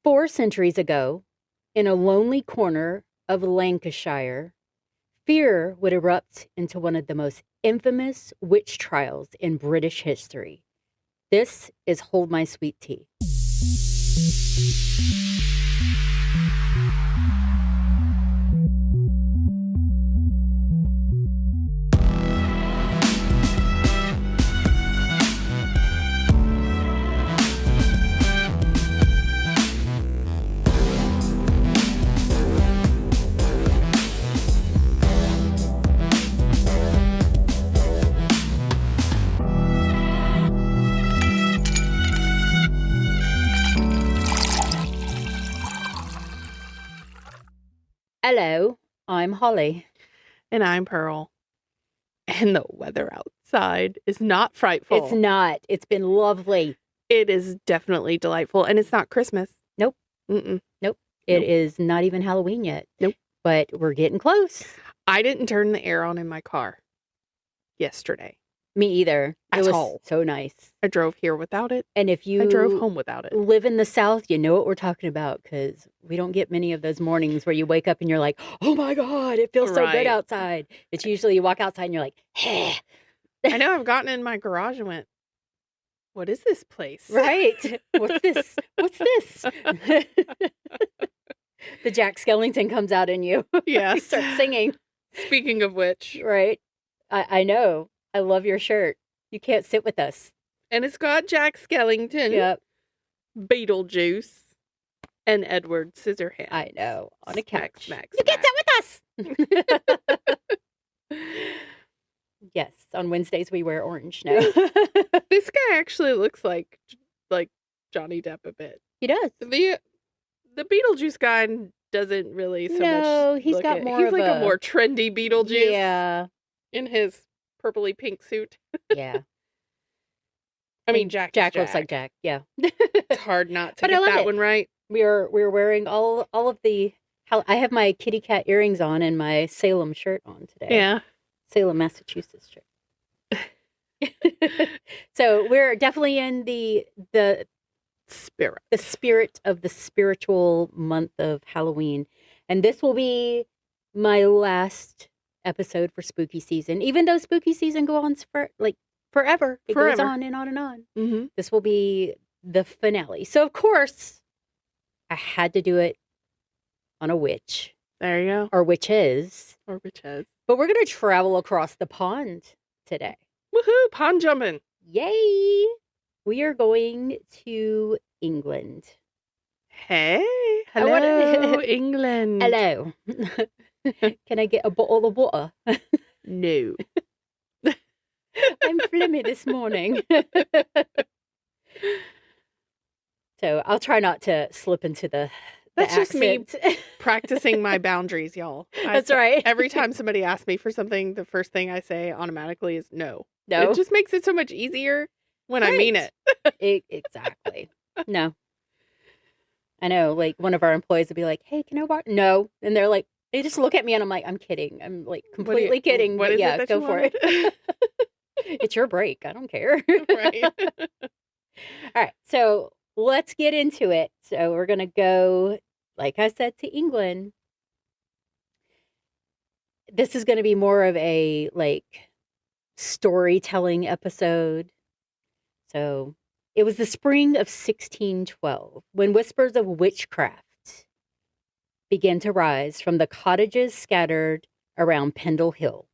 4 centuries ago, in a lonely corner of Lancashire, fear would erupt into one of the most infamous witch trials in British history. This is Hold My Sweet Tea. Hello, I'm Holly. And I'm Pearl. And the weather outside is not frightful. It's not. It's been lovely. It is definitely delightful. And it's not Christmas. Nope. Mm-mm. Nope. It is not even Halloween yet. Nope. But we're getting close. I didn't turn the air on in my car yesterday. Me either. At It was all. so nice. I drove here without it. And if you I drove home without it. live in the South, you know what we're talking about, because we don't get many of those mornings where you wake up and you're like, oh my God, it feels so good Right. outside. It's usually you walk outside and you're like, hey. I know I've gotten in my garage and went, what is this place? Right. What's this? What's this? The Jack Skellington comes out in you. Yes. You start singing. Speaking of which. Right. I know. I love your shirt. You can't sit with us. And it's got Jack Skellington, Yep. Beetlejuice, and Edward Scissorhands. I know. On a couch. Smack, You can't sit with us. Yes. On Wednesdays we wear orange now. This guy actually looks like Johnny Depp a bit. He does. The Beetlejuice guy doesn't really so much. No, he's look got it. more He's of like a- a more trendy Beetlejuice. Yeah. In his purpley pink suit. Yeah. I mean, Jack looks like Jack. Yeah. It's hard not to But I get love that it. one right. We're wearing all of the. I have my kitty cat earrings on and my Salem shirt on today. Yeah. Salem, Massachusetts shirt. So we're definitely in the spirit of the spiritual month of Halloween. And this will be my last episode for spooky season. Even though spooky season goes on for forever. It goes on and on and on. Mm-hmm. This will be the finale. So of course, I had to do it on a witch. There you go. Or witches. Or witches. But we're going to travel across the pond today. Woohoo! Pond jumping. Yay! We are going to England. Hey. Hello, England. Hello. Can I get a bottle of water? No. I'm flimmy this morning. So I'll try not to slip into the That's just me accent. practicing my boundaries, y'all. That's right. Every time somebody asks me for something, the first thing I say automatically is no. No. It just makes it so much easier when I mean it. Exactly. No. I know, like one of our employees would be like, hey, can I walk? No. And they're like, they just look at me and I'm like, I'm kidding. I'm like completely kidding. What But is yeah, it that go you for wanted? it. It's your break. I don't care. Right. All right. So let's get into it. So we're going to go, like I said, to England. This is going to be more of a storytelling episode. So it was the spring of 1612 when whispers of witchcraft began to rise from the cottages scattered around Pendle Hill.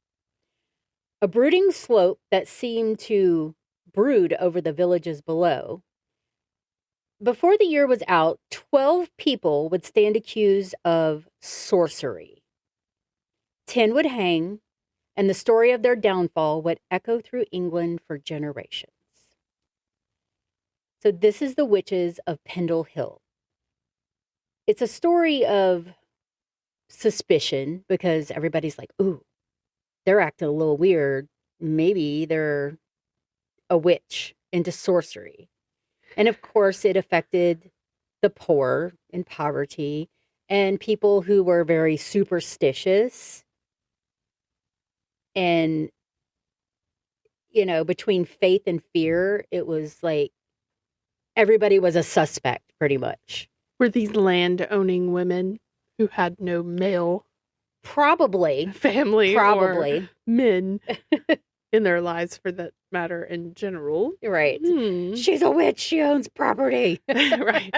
A brooding slope that seemed to brood over the villages below. Before the year was out, 12 people would stand accused of sorcery. 10 would hang, and the story of their downfall would echo through England for generations. So this is the witches of Pendle Hill. It's a story of suspicion because everybody's like, ooh, they're acting a little weird. Maybe they're a witch into sorcery. And of course, it affected the poor in poverty and people who were very superstitious. And, you know, between faith and fear, it was like everybody was a suspect pretty much. Were these land-owning women who had no male Probably. family or Probably. men in their lives, for that matter, in general? Right. She's a witch. She owns property. Right.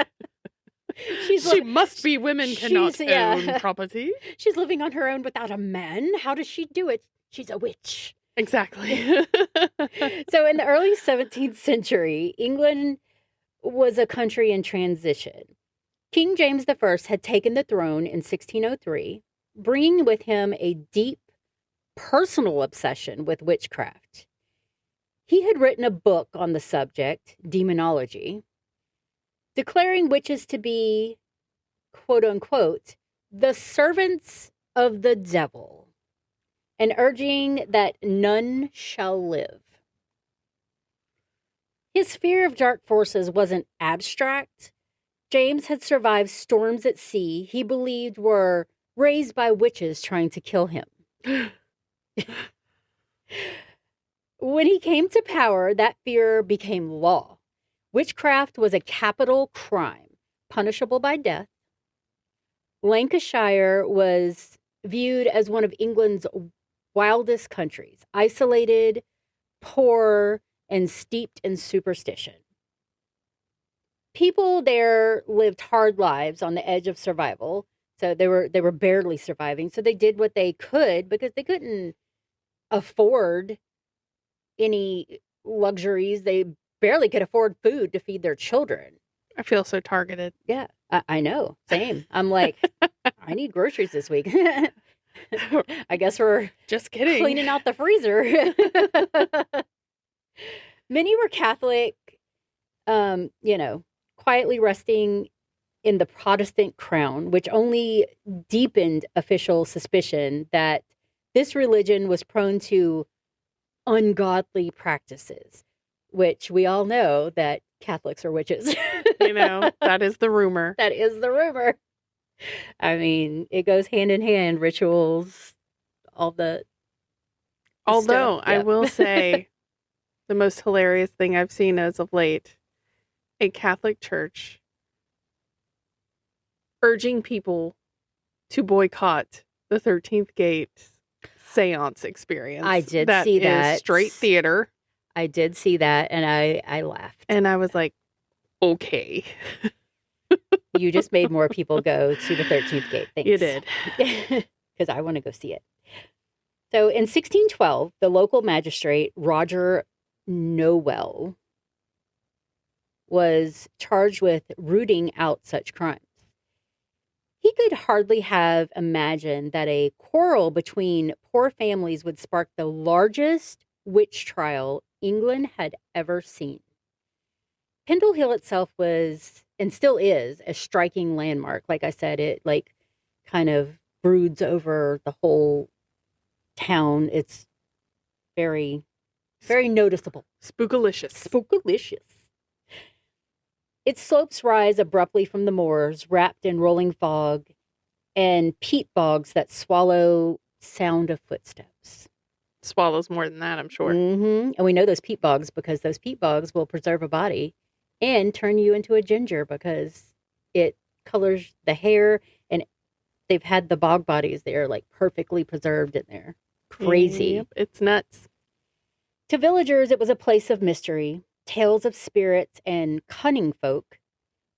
She must be women cannot own property. She's living on her own without a man. How does she do it? She's a witch. Exactly. So in the early 17th century, England was a country in transition. King James I had taken the throne in 1603, bringing with him a deep personal obsession with witchcraft. He had written a book on the subject, Demonology, declaring witches to be, quote unquote, the servants of the devil, and urging that none shall live. His fear of dark forces wasn't abstract. James had survived storms at sea he believed were raised by witches trying to kill him. When he came to power, that fear became law. Witchcraft was a capital crime, punishable by death. Lancashire was viewed as one of England's wildest countries, isolated, poor, and steeped in superstition. People there lived hard lives on the edge of survival, so they were barely surviving. So they did what they could because they couldn't afford any luxuries. They barely could afford food to feed their children. I feel so targeted. Yeah, I know. Same. I'm like, I need groceries this week. I guess we're just kidding. Cleaning out the freezer. Many were Catholic, quietly resting in the Protestant crown, which only deepened official suspicion that this religion was prone to ungodly practices, which we all know that Catholics are witches. That is the rumor. That is the rumor. I mean, it goes hand in hand, rituals, all the Although, stuff. Yep. I will say, the most hilarious thing I've seen as of late, a Catholic church urging people to boycott the 13th Gate seance experience. I did see that. That is straight theater. I did see that, and I laughed. And I was like, okay. You just made more people go to the 13th Gate. Thanks. You did. Because I want to go see it. So in 1612, the local magistrate, Roger Nowell, was charged with rooting out such crimes. He could hardly have imagined that a quarrel between poor families would spark the largest witch trial England had ever seen. Pendle Hill itself was, and still is, a striking landmark. Like I said, it kind of broods over the whole town. It's very, very noticeable. Spookalicious. Spookalicious. Its slopes rise abruptly from the moors, wrapped in rolling fog, and peat bogs that swallow sound of footsteps. Swallows more than that, I'm sure. Mm-hmm. And we know those peat bogs because those peat bogs will preserve a body and turn you into a ginger because it colors the hair, and they've had the bog bodies there perfectly preserved in there. Crazy. Yep, it's nuts. To villagers, it was a place of mystery, tales of spirits and cunning folk.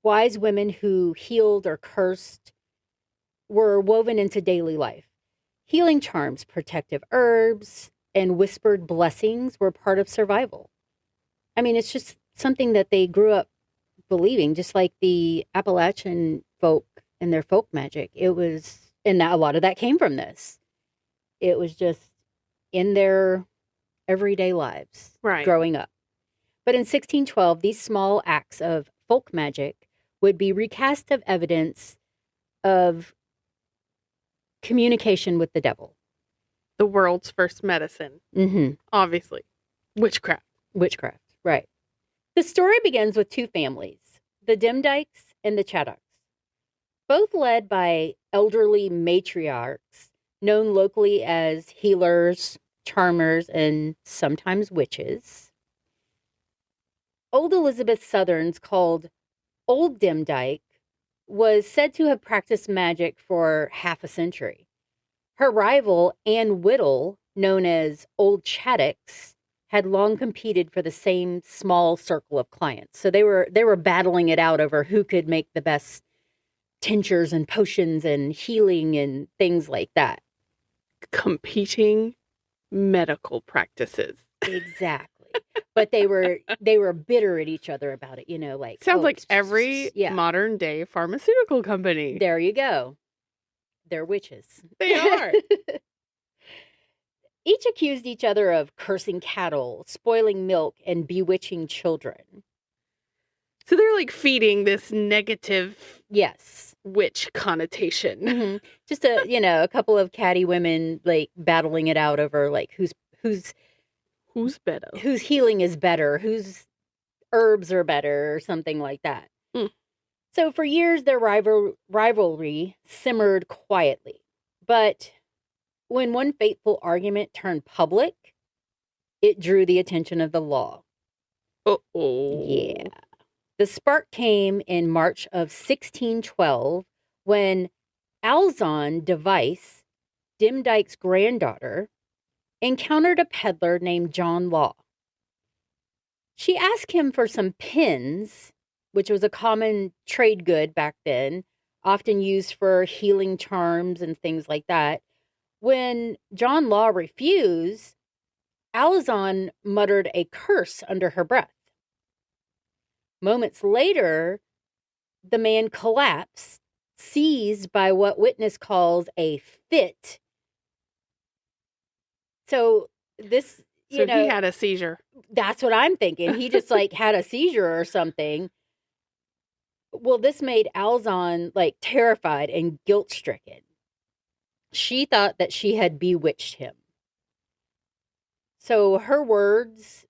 Wise women who healed or cursed were woven into daily life. Healing charms, protective herbs, and whispered blessings were part of survival. I mean, it's just something that they grew up believing, just like the Appalachian folk and their folk magic. It was, and a lot of that came from this. It was just in their everyday lives growing up. But in 1612, these small acts of folk magic would be recast of evidence of communication with the devil. The world's first medicine. Mm-hmm. Obviously. Witchcraft. Witchcraft, right. The story begins with two families, the Demdikes and the Chattox, both led by elderly matriarchs known locally as healers, charmers, and sometimes witches. Old Elizabeth Southerns called Old Demdike was said to have practiced magic for half a century. Her rival, Anne Whittle, known as Old Chattox, had long competed for the same small circle of clients. So they were battling it out over who could make the best tinctures and potions and healing and things like that. Competing medical practices. Exactly. But they were bitter at each other about it, like Sounds like every modern day pharmaceutical company. There you go. They're witches. They are. Each accused each other of cursing cattle, spoiling milk, and bewitching children. So they're like feeding this negative yes witch connotation. Mm-hmm. Just a couple of catty women like battling it out over like who's better, whose healing is better, whose herbs are better, or something like that. So for years their rivalry simmered quietly, but when one fateful argument turned public, it drew the attention of the law. Uh-oh. Yeah. The spark came in March of 1612 when Alizon Device, Demdike's granddaughter, encountered a peddler named John Law. She asked him for some pins, which was a common trade good back then, often used for healing charms and things like that. When John Law refused, Alizon muttered a curse under her breath. Moments later, the man collapsed, seized by what witness calls a fit. So this, he had a seizure. That's what I'm thinking. He just like had a seizure or something. Well, this made Alizon like terrified and guilt-stricken. She thought that she had bewitched him. So her words,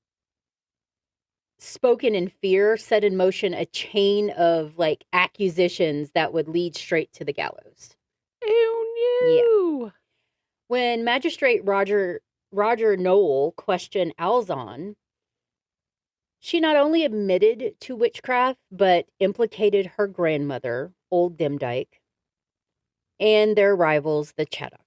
spoken in fear, set in motion a chain of like accusations that would lead straight to the gallows. Ew, no. Yeah. When Magistrate Roger Noel questioned Alizon, she not only admitted to witchcraft, but implicated her grandmother, old Demdike, and their rivals, the Chattoxes.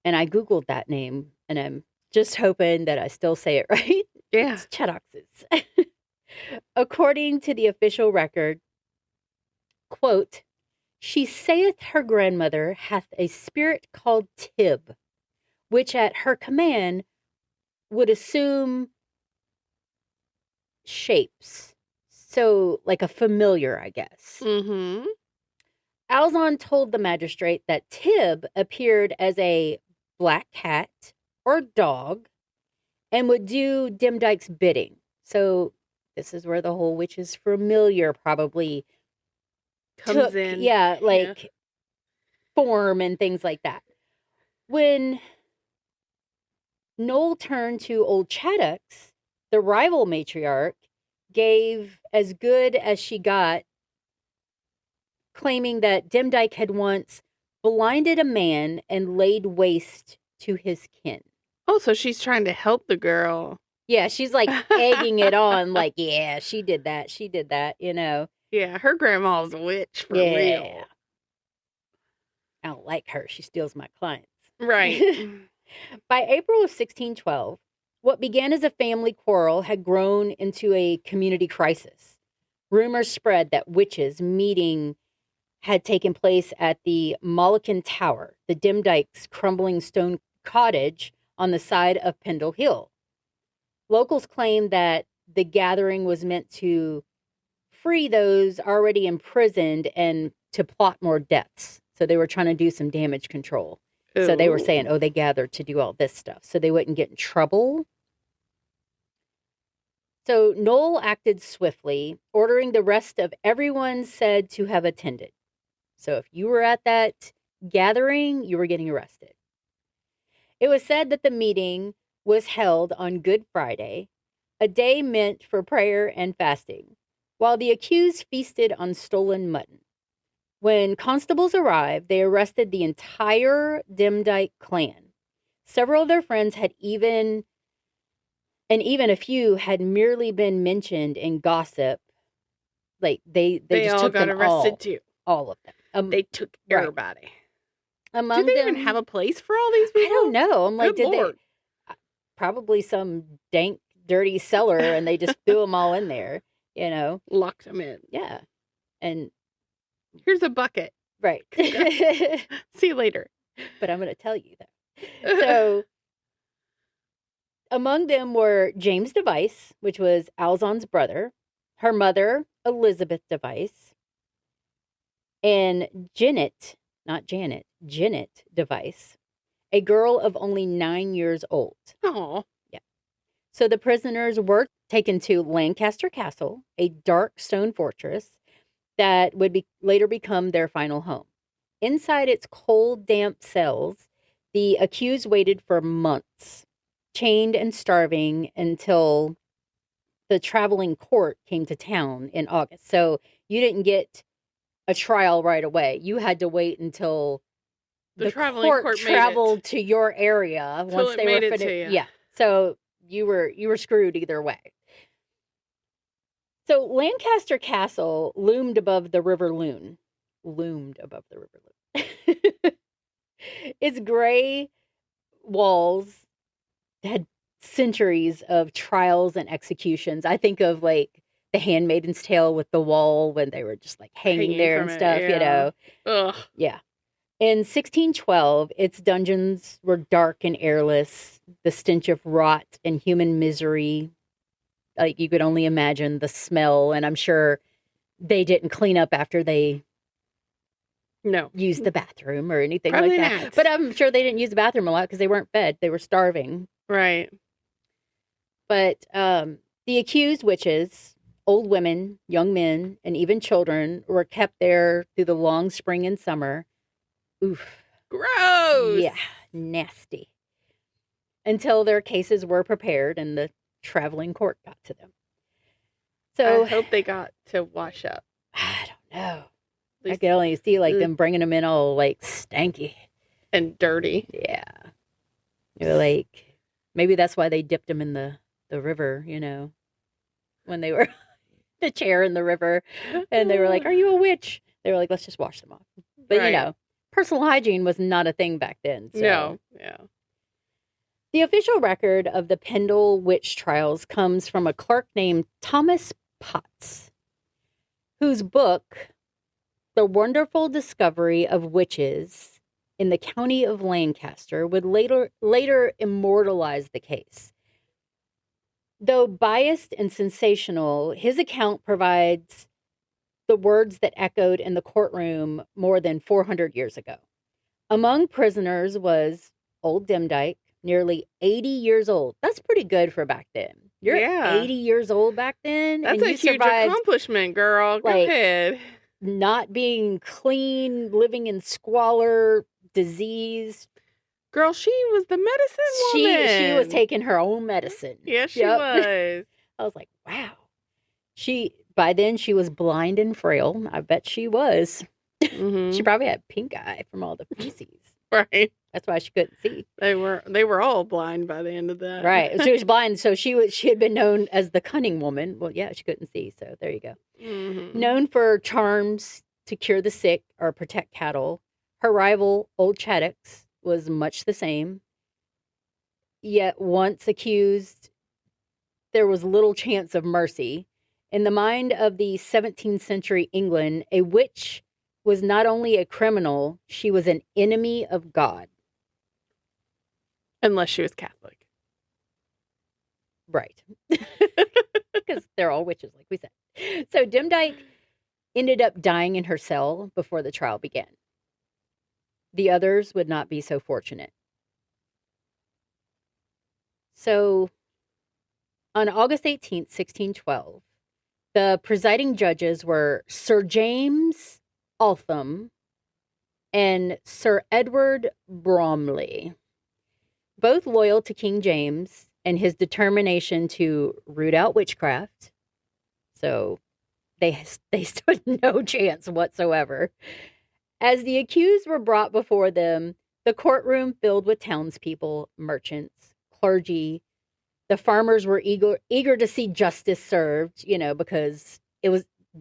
And I Googled that name, and I'm just hoping that I still say it right. Yeah. It's Chattoxes. According to the official record, quote, "She saith her grandmother hath a spirit called Tib, which at her command would assume shapes." So, like a familiar, I guess. Mm-hmm. Alizon told the magistrate that Tib appeared as a black cat or dog and would do Demdike's bidding. So this is where the whole witch's familiar probably comes in. Yeah, like form and things like that. When Noel turned to old Chattox, the rival matriarch gave as good as she got, claiming that Demdike had once blinded a man and laid waste to his kin. Oh, so she's trying to help the girl. Yeah, she's like egging it on, like, yeah, she did that, Yeah, her grandma's a witch for real. I don't like her. She steals my clients. Right. By April of 1612, what began as a family quarrel had grown into a community crisis. Rumors spread that witches meeting had taken place at the Malkin Tower, the Demdike's crumbling stone cottage on the side of Pendle Hill. Locals claimed that the gathering was meant to free those already imprisoned and to plot more deaths. So they were trying to do some damage control. Ooh. So they were saying, they gathered to do all this stuff so they wouldn't get in trouble. So Noel acted swiftly, ordering the rest of everyone said to have attended. So if you were at that gathering, you were getting arrested. It was said that the meeting was held on Good Friday, a day meant for prayer and fasting, while the accused feasted on stolen mutton. When constables arrived, they arrested the entire Demdike clan. Several of their friends had even a few had merely been mentioned in gossip, Like, they They just all took got them arrested too. all of them. They took right. everybody. Among Do they them, even have a place for all these people? I don't know. I'm like, Good did Lord. they? Probably some dank, dirty cellar, and they just threw them all in there, you know? Locked them in. Yeah. And here's a bucket. right. See you later. But I'm going to tell you that. So, among them were James Device, which was Alizon's brother, her mother, Elizabeth Device, and Jennet, not Janet, Jennet Device, a girl of only 9 years old. Oh. Yeah. So the prisoners were taken to Lancaster Castle, a dark stone fortress that would later become their final home. Inside its cold, damp cells, the accused waited for months, chained and starving, until the traveling court came to town in August. So you didn't get a trial right away. You had to wait until the court traveled to your area once they were finished. Yeah. So you were screwed either way. So Lancaster Castle loomed above the River Lune. Its gray walls had centuries of trials and executions. I think of like The Handmaid's Tale with the wall when they were just like hanging there and stuff, you know. Ugh. Yeah. In 1612, its dungeons were dark and airless, the stench of rot and human misery. Like, you could only imagine the smell, and I'm sure they didn't clean up after they used the bathroom or anything Probably like that. not. But I'm sure they didn't use the bathroom a lot because they weren't fed. They were starving. Right. But the accused witches, old women, young men, and even children were kept there through the long spring and summer. Oof. Gross. Yeah, nasty. Until their cases were prepared and the traveling court got to them. So I hope they got to wash up. I don't know. I could only see like them bringing them in all like stanky and dirty. Yeah. You're like, maybe that's why they dipped them in the river, you know, when they were the chair in the river, and they were like, "Are you a witch?" They were like, "Let's just wash them off." But you know, personal hygiene was not a thing back then. So. No. Yeah. The official record of the Pendle witch trials comes from a clerk named Thomas Potts, whose book, The Wonderful Discovery of Witches in the County of Lancaster, would later immortalize the case. Though biased and sensational, his account provides the words that echoed in the courtroom more than 400 years ago. Among prisoners was old Demdike, nearly 80 years old. That's pretty good for back then. You're 80 years old back then. That's a huge accomplishment, girl. Go ahead. Not being clean, living in squalor, disease. Girl, she was the medicine woman. She was taking her own medicine. Yes, she was. I was like, wow. By then she was blind and frail. I bet she was. Mm-hmm. She probably had pink eye from all the feces. Right. That's why she couldn't see. They were all blind by the end of that. Right. She was blind, so she had been known as the cunning woman. Well, yeah, she couldn't see, so there you go. Mm-hmm. Known for charms to cure the sick or protect cattle, her rival, old Chattox, was much the same. Yet once accused, there was little chance of mercy. In the mind of the 17th century England, a witch was not only a criminal, she was an enemy of God. Unless she was Catholic. Right. Because they're all witches, like we said. So Demdike ended up dying in her cell before the trial began. The others would not be so fortunate. So on August 18th, 1612, the presiding judges were Sir James Altham and Sir Edward Bromley, both loyal to King James and his determination to root out witchcraft. So they stood no chance whatsoever. As the accused were brought before them, the courtroom filled with townspeople, merchants, clergy. The farmers were eager to see justice served, because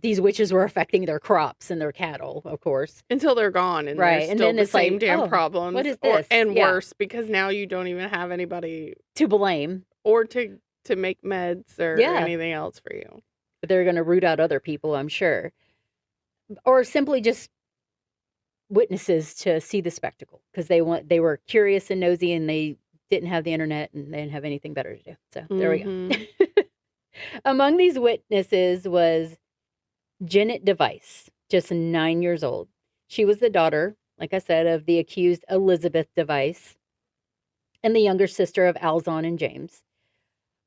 these witches were affecting their crops and their cattle, of course. Until they're gone, and Right, there's and still then the it's same like, damn oh, problems. what is this? And Yeah. worse, because now you don't even have anybody To blame. or to make meds or Yeah. anything else for you. But they're going to root out other people, I'm sure. Or simply just witnesses to see the spectacle, because they were curious and nosy, and they didn't have the internet and they didn't have anything better to do. So there we go. Among these witnesses was Jennet Device, just 9 years old. She was the daughter, like I said, of the accused Elizabeth Device and the younger sister of Alizon and James.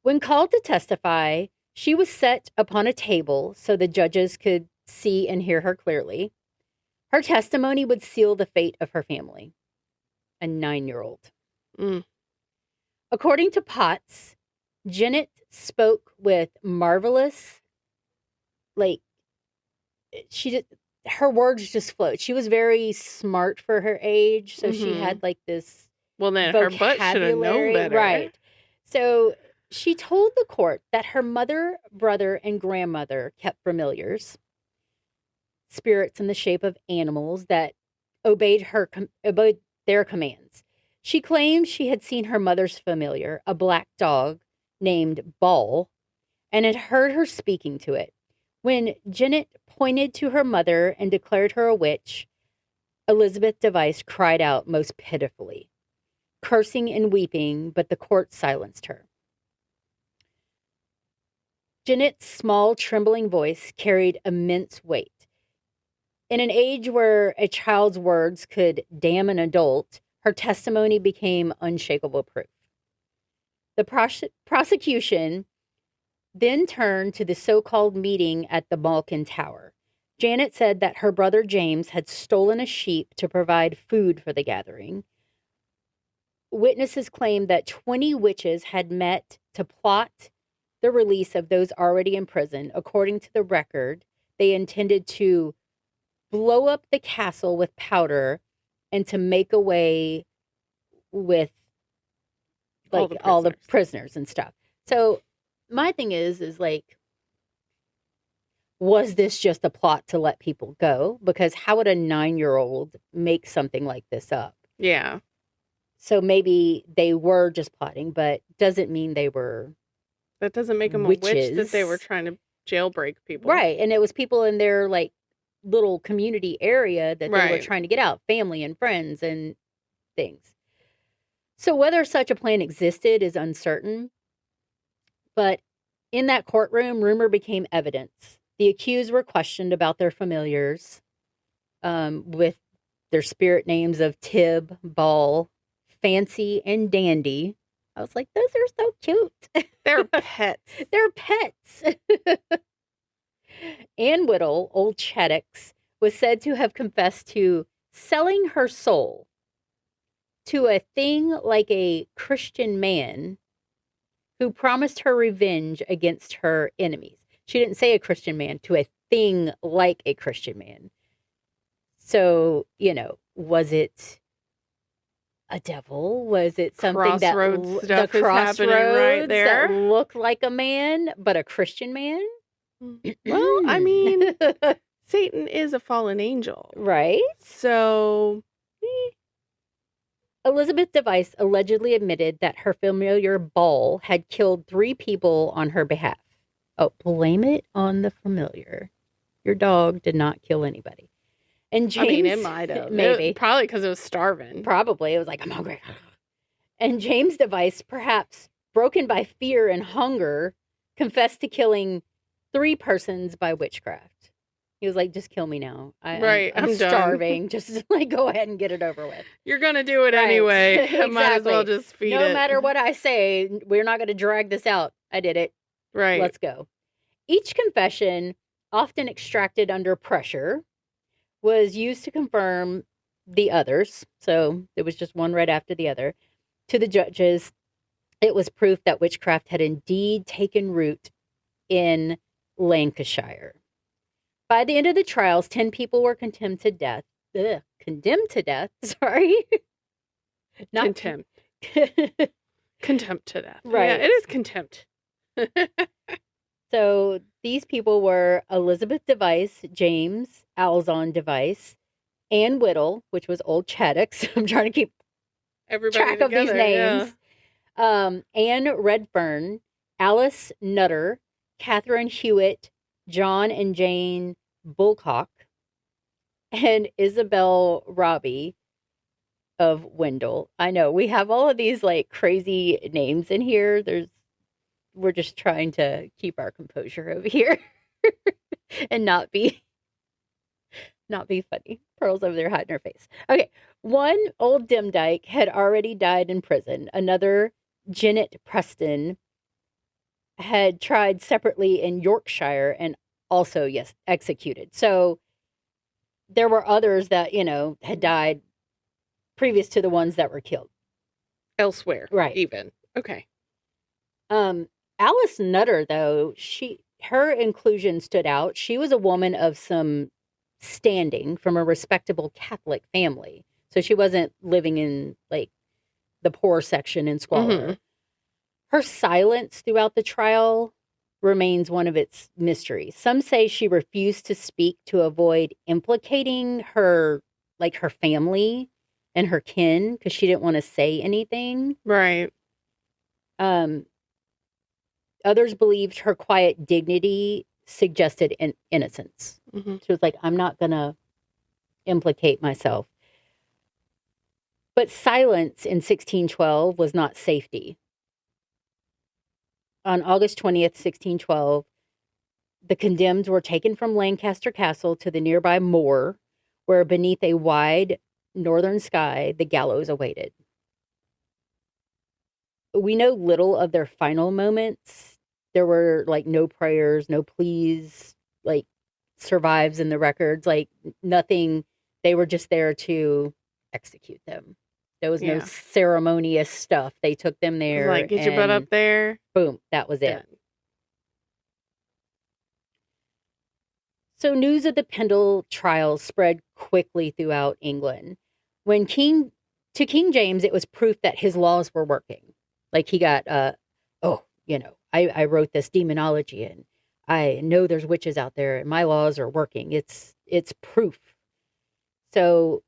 When called to testify, she was set upon a table so the judges could see and hear her clearly. Her testimony would seal the fate of her family. A 9-year-old. According to Potts, Jennet spoke with marvelous, her words just flowed. She was very smart for her age, so she had this Well, then her butt should have known better. Right. So she told the court that her mother, brother, and grandmother kept familiars, spirits in the shape of animals that obeyed their commands. She claimed she had seen her mother's familiar, a black dog named Ball, and had heard her speaking to it. When Jennet pointed to her mother and declared her a witch, Elizabeth Device cried out most pitifully, cursing and weeping, but the court silenced her. Jennet's small, trembling voice carried immense weight. In an age where a child's words could damn an adult, her testimony became unshakable proof. The prosecution then turned to the so-called meeting at the Malkin Tower. Jennet said that her brother James had stolen a sheep to provide food for the gathering. Witnesses claimed that 20 witches had met to plot the release of those already in prison. According to the record, they intended to blow up the castle with powder and to make away with all the prisoners and stuff. So my thing is was this just a plot to let people go? Because how would a 9-year-old make something like this up? Yeah. So maybe they were just plotting, but doesn't mean they were. That doesn't make them witches. A witch that they were trying to jailbreak people. Right. And it was people in their little community area that they were trying to get out, family and friends and things. So whether such a plan existed is uncertain. But in that courtroom, rumor became evidence. The accused were questioned about their familiars with their spirit names of Tib, Ball, Fancy, and Dandy. I was like, those are so cute. They're pets. They're pets. Anne Whittle, old Chattox, was said to have confessed to selling her soul to a thing like a Christian man who promised her revenge against her enemies. She didn't say a Christian man, to a thing like a Christian man. So, was it a devil? Was it something Crossroads stuff the is happening right there that looked like a man, but a Christian man? Well, I mean, Satan is a fallen angel. Right? So Elizabeth Device allegedly admitted that her familiar Ball had killed 3 people on her behalf. Oh, blame it on the familiar. Your dog did not kill anybody. And James, it might have. Maybe. Probably because it was starving. Probably. It was like, I'm hungry. And James Device, perhaps broken by fear and hunger, confessed to killing 3 persons by witchcraft. He was like, just kill me now. I'm starving. Just go ahead and get it over with. You're going to do it anyway. Exactly. I might as well just feed it. No matter what I say, we're not going to drag this out. I did it. Right. Let's go. Each confession, often extracted under pressure, was used to confirm the others. So it was just one right after the other. To the judges, it was proof that witchcraft had indeed taken root in Lancashire. By the end of the trials, 10 people were condemned to death. Sorry. Not contempt. Contempt to death. Right. Yeah, it is contempt. So these people were Elizabeth Device, James Alizon Device, Anne Whittle, which was old Chattox. I'm trying to keep Everybody track together, of these names. Yeah. Anne Redfern, Alice Nutter, Catherine Hewitt, John and Jane Bulcock, and Isabel Robbie of Wendell. I know we have all of these like crazy names in here. We're just trying to keep our composure over here and not be funny. Pearl's over there hiding her face. Okay. One old Demdike had already died in prison. Another, Jennet Preston, had tried separately in Yorkshire and also, yes, executed. So there were others that, had died previous to the ones that were killed. Elsewhere. Right. Even. Okay. Alice Nutter, though, her inclusion stood out. She was a woman of some standing from a respectable Catholic family. So she wasn't living in like the poor section in squalor. Mm-hmm. Her silence throughout the trial remains one of its mysteries. Some say she refused to speak to avoid implicating her family and her kin because she didn't want to say anything. Right. Others believed her quiet dignity suggested innocence. Mm-hmm. She was like, I'm not going to implicate myself. But silence in 1612 was not safety. On August 20th, 1612, the condemned were taken from Lancaster Castle to the nearby moor, where beneath a wide northern sky, the gallows awaited. We know little of their final moments. There were no prayers, no pleas, survives in the records, nothing. They were just there to execute them. There was no ceremonious stuff. They took them there. Get your butt up there. Boom. That was it. So news of the Pendle trials spread quickly throughout England. When King James, it was proof that his laws were working. He got, I wrote this demonology and I know there's witches out there and my laws are working. It's proof. So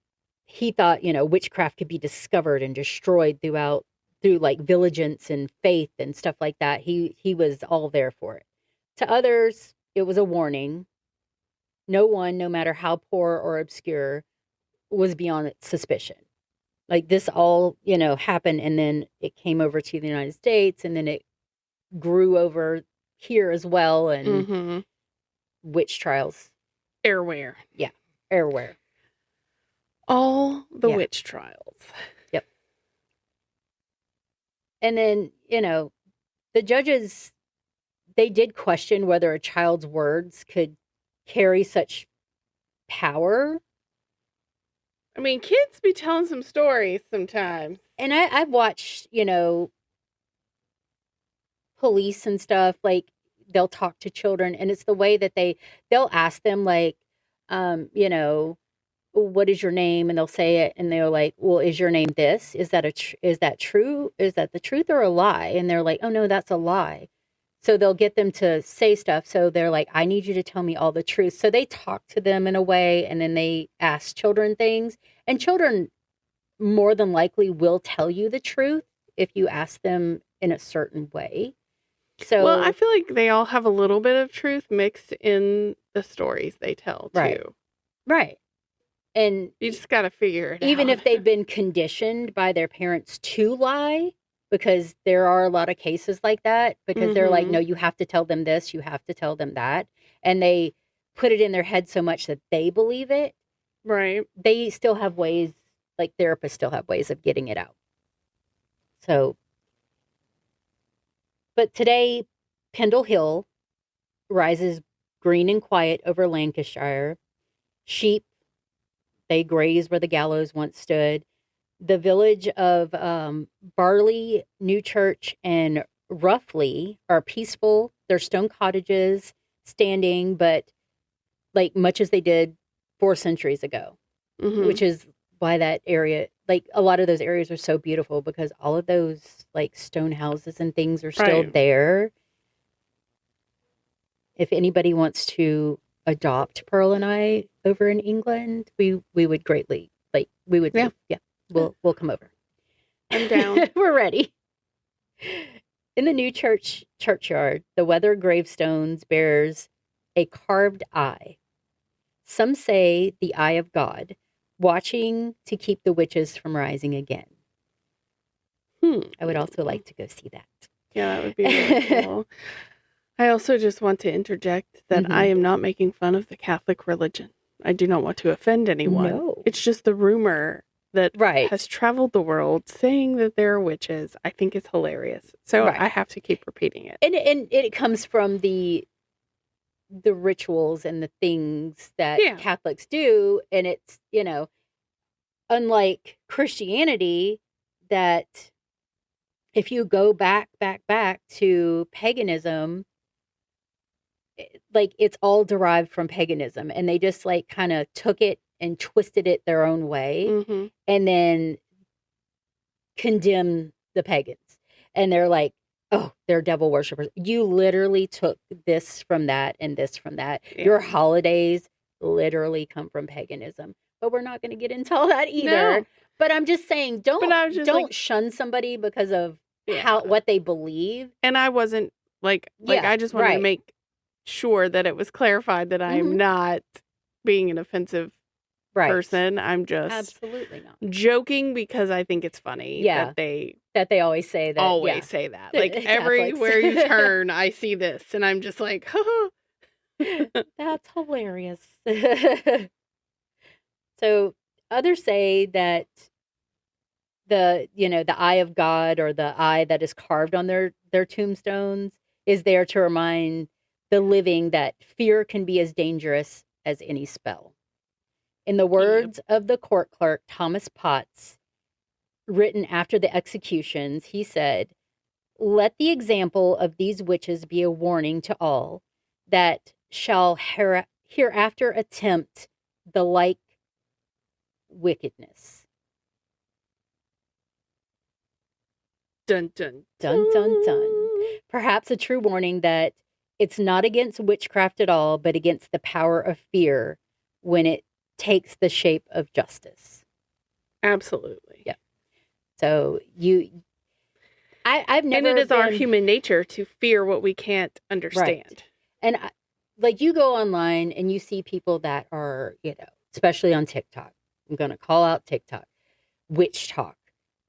he thought, witchcraft could be discovered and destroyed through vigilance and faith and stuff like that. He was all there for it. To others, it was a warning. No one, no matter how poor or obscure, was beyond suspicion. This all, happened and then it came over to the United States and then it grew over here as well. And mm-hmm. Witch trials. Airware. Yeah. Airware. All the witch trials. Yep. And then, the judges, they did question whether a child's words could carry such power. I mean, kids be telling some stories sometimes. And I've watched, police and stuff, they'll talk to children and it's the way that they'll ask them what is your name? And they'll say it and they're like, well, is your name this? Is that true? Is that the truth or a lie? And they're like, oh no, that's a lie. So they'll get them to say stuff. So they're like, I need you to tell me all the truth. So they talk to them in a way and then they ask children things. And children more than likely will tell you the truth if you ask them in a certain way. So, well, I feel like they all have a little bit of truth mixed in the stories they tell too. Right. And you just got to figure it out. Even if they've been conditioned by their parents to lie, because there are a lot of cases like that, because mm-hmm. they're like, no, you have to tell them this, you have to tell them that. And they put it in their head so much that they believe it. Right. They still have ways, therapists still have ways of getting it out. So, but today, Pendle Hill rises green and quiet over Lancashire. Sheep, they graze where the gallows once stood. The village of Barley, Newchurch, and Roughly are peaceful. They're stone cottages standing, but much as they did 4 centuries ago, mm-hmm. which is why that area, a lot of those areas are so beautiful because all of those stone houses and things are still there. if anybody wants to adopt Pearl and I over in England, we would greatly, we would, we'll come over. I'm down. We're ready. In the new churchyard, the weathered gravestones bears a carved eye. Some say the eye of God, watching to keep the witches from rising again. I would also like to go see that. Yeah, that would be really cool. I also just want to interject that I am not making fun of the Catholic religion. I do not want to offend anyone. No. It's just the rumor that has traveled the world saying that there are witches. I think it's hilarious. So I have to keep repeating it. And it comes from the rituals and the things that Catholics do. And it's, unlike Christianity, that if you go back to paganism, it's all derived from paganism, and they just kind of took it and twisted it their own way, and then condemn the pagans. And they're like, oh, they're devil worshippers. You literally took this from that and this from that. Yeah. Your holidays literally come from paganism. But we're not going to get into all that either. No. But I'm just saying, don't shun somebody because of what they believe. And I wasn't I just wanted to make sure that it was clarified that I'm not being an offensive person. I'm just absolutely not joking because I think it's funny that they always say that. Say that. Like everywhere you turn, I see this, and I'm just like, that's hilarious. So others say that the eye of God, or the eye that is carved on their tombstones, is there to remind the living that fear can be as dangerous as any spell. In the words of the court clerk, Thomas Potts, written after the executions, he said, "Let the example of these witches be a warning to all that shall hereafter attempt the like wickedness." Dun, dun, dun, dun, dun. Perhaps a true warning that it's not against witchcraft at all, but against the power of fear when it takes the shape of justice. Absolutely. Yeah. So I've never. And it is our human nature to fear what we can't understand. Right. And you go online and you see people that are, especially on TikTok. I'm going to call out TikTok, witch talk.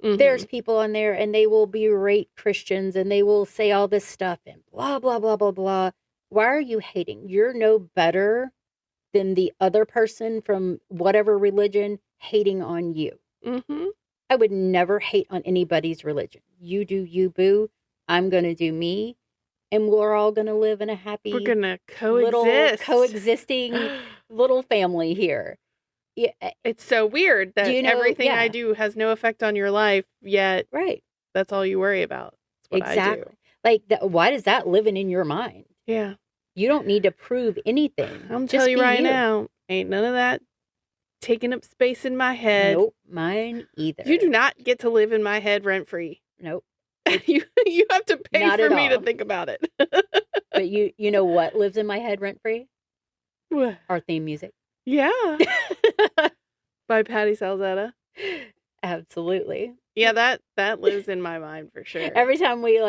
There's people on there and they will berate Christians and they will say all this stuff and blah, blah, blah, blah, blah. Why are you hating? You're no better than the other person from whatever religion hating on you. I would never hate on anybody's religion. You do you, boo. I'm going to do me. And we're all going to live in a happy, we're gonna coexisting little family here. Yeah, it's so weird that everything I do has no effect on your life, yet that's all you worry about. That's what I do. Why does that living in your mind? Yeah. You don't need to prove anything. I'm telling you right now, ain't none of that taking up space in my head. Nope, mine either. You do not get to live in my head rent-free. Nope. you have to pay for me to think about it. But you know what lives in my head rent-free? Our theme music. Yeah. By Patty Salzetta. Absolutely. Yeah, that lives in my mind for sure. Every time we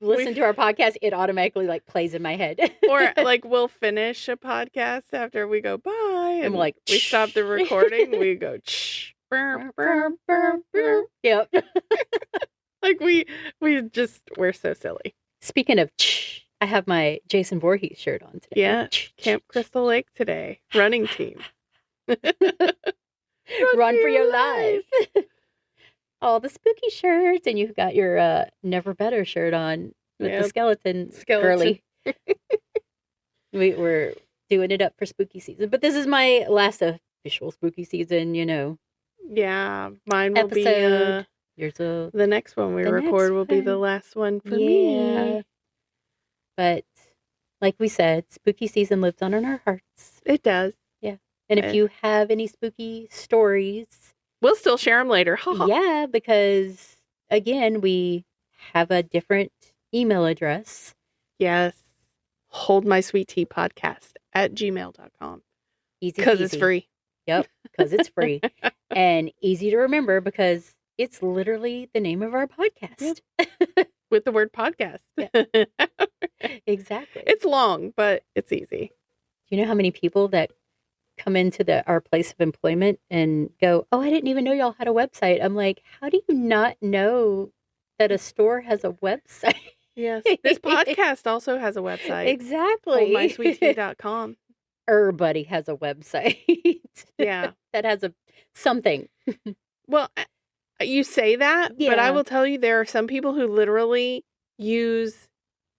listen to our podcast, it automatically plays in my head. Or we'll finish a podcast after we go bye and we stop the recording, we go Yep. We're so silly. Speaking of I have my Jason Voorhees shirt on today. Yeah, Camp Crystal Lake today. Running team. Run for your life. All the spooky shirts. And you've got your Never Better shirt on with the skeleton. Girly. We're doing it up for spooky season. But this is my last official spooky season, Yeah, mine will be... the next one we record will be the last one for me. But like we said, spooky season lives on in our hearts. It does. Yeah. And if you have any spooky stories, we'll still share them later. Yeah, because again, we have a different email address. Yes. holdmysweetteapodcast@gmail.com. Easy because it's free. Yep, because it's free and easy to remember because it's literally the name of our podcast. Yep. With the word podcast. Yeah. Exactly. It's long, but it's easy. Do you know how many people that come into our place of employment and go, "Oh, I didn't even know y'all had a website." I'm like, how do you not know that a store has a website? Yes. This podcast also has a website. Exactly. holdmysweettea.com. Everybody has a website. Yeah. That has something. Well, you say that, but I will tell you there are some people who literally use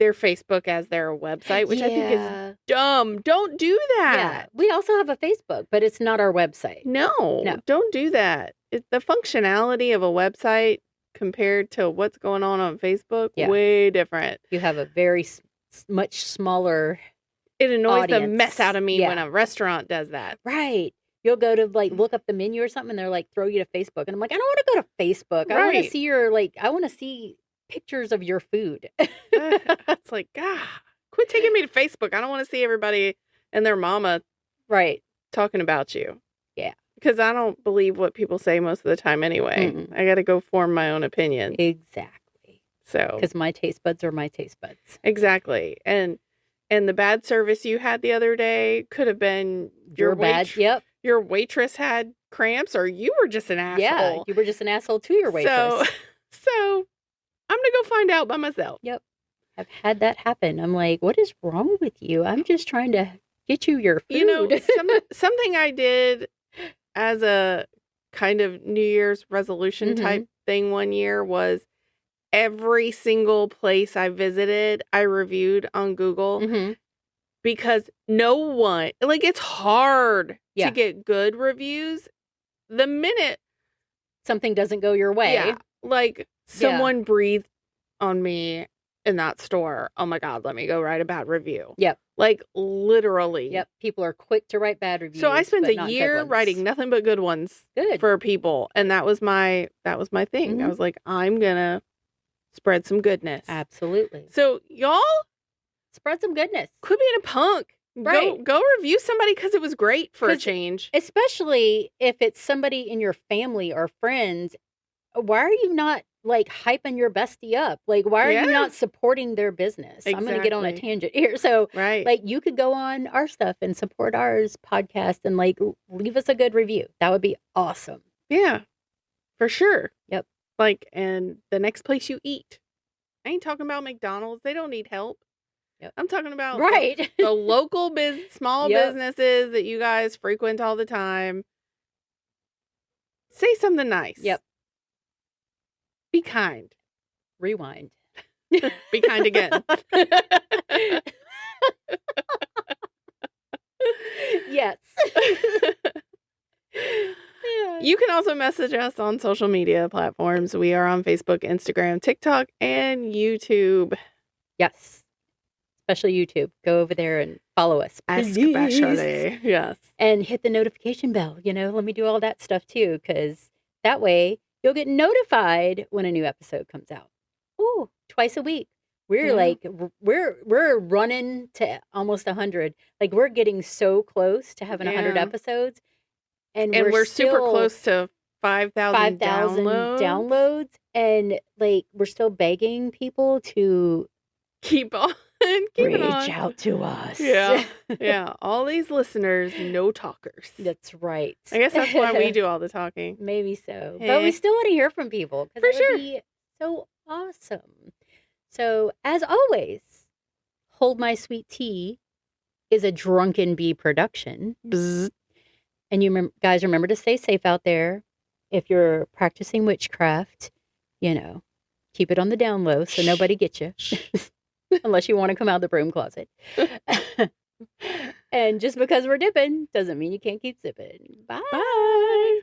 their Facebook as their website, which I think is dumb. Don't do that. Yeah. We also have a Facebook, but it's not our website. No. Don't do that. The functionality of a website compared to what's going on Facebook, way different. You have a very much smaller It annoys audience. The mess out of me when a restaurant does that. Right. You'll go to look up the menu or something and they're like, throw you to Facebook. And I'm like, I don't want to go to Facebook. I want to see I want to see pictures of your food. It's like, God, quit taking me to Facebook. I don't want to see everybody and their mama talking about you. Yeah. Because I don't believe what people say most of the time anyway. Mm-mm. I got to go form my own opinion. Exactly. So. Because my taste buds are my taste buds. Exactly. And the bad service you had the other day could have been your waitress had cramps or you were just an asshole. Yeah, you were just an asshole to your waitress. So I'm going to go find out by myself. Yep. I've had that happen. I'm like, what is wrong with you? I'm just trying to get you your food. You know, something I did as a kind of New Year's resolution type thing one year was every single place I visited, I reviewed on Google because no one, it's hard to get good reviews. The minute something doesn't go your way. Someone breathed on me in that store. Oh my God, let me go write a bad review. Yep. Literally. Yep. People are quick to write bad reviews. So I spent a year writing nothing but good ones for people. And that was my thing. I was like, I'm going to spread some goodness. Absolutely. So y'all spread some goodness. Quit being a punk. Right. Go review somebody because it was great for a change. Especially if it's somebody in your family or friends. Why are you not hyping your bestie up? Why are you not supporting their business? Exactly. I'm going to get on a tangent here. So you could go on our stuff and support ours podcast and leave us a good review. That would be awesome. Yeah, for sure. Yep. And the next place you eat. I ain't talking about McDonald's. They don't need help. Yep. I'm talking about the local small businesses that you guys frequent all the time. Say something nice. Yep. Be kind. Rewind. Be kind again. Yes. You can also message us on social media platforms. We are on Facebook, Instagram, TikTok, and YouTube. Yes. Especially YouTube. Go over there and follow us. Ask Bashade. Yes. And hit the notification bell. Let me do all that stuff too, because that way you'll get notified when a new episode comes out. Ooh, twice a week. We're we're running to almost 100. We're getting so close to having 100 episodes. And we're super close to 5,000 downloads. And we're still begging people to keep on. Reach out to us. Yeah. Yeah. All these listeners, no talkers. That's right. I guess that's why we do all the talking. Maybe so. But we still want to hear from people. For sure. It would be so awesome. So, as always, Hold My Sweet Tea is a Drunken Bee production. Bzz. And you guys remember to stay safe out there. If you're practicing witchcraft, keep it on the down low so nobody gets you. Unless you want to come out of the broom closet. And just because we're dipping doesn't mean you can't keep sipping. Bye. Bye.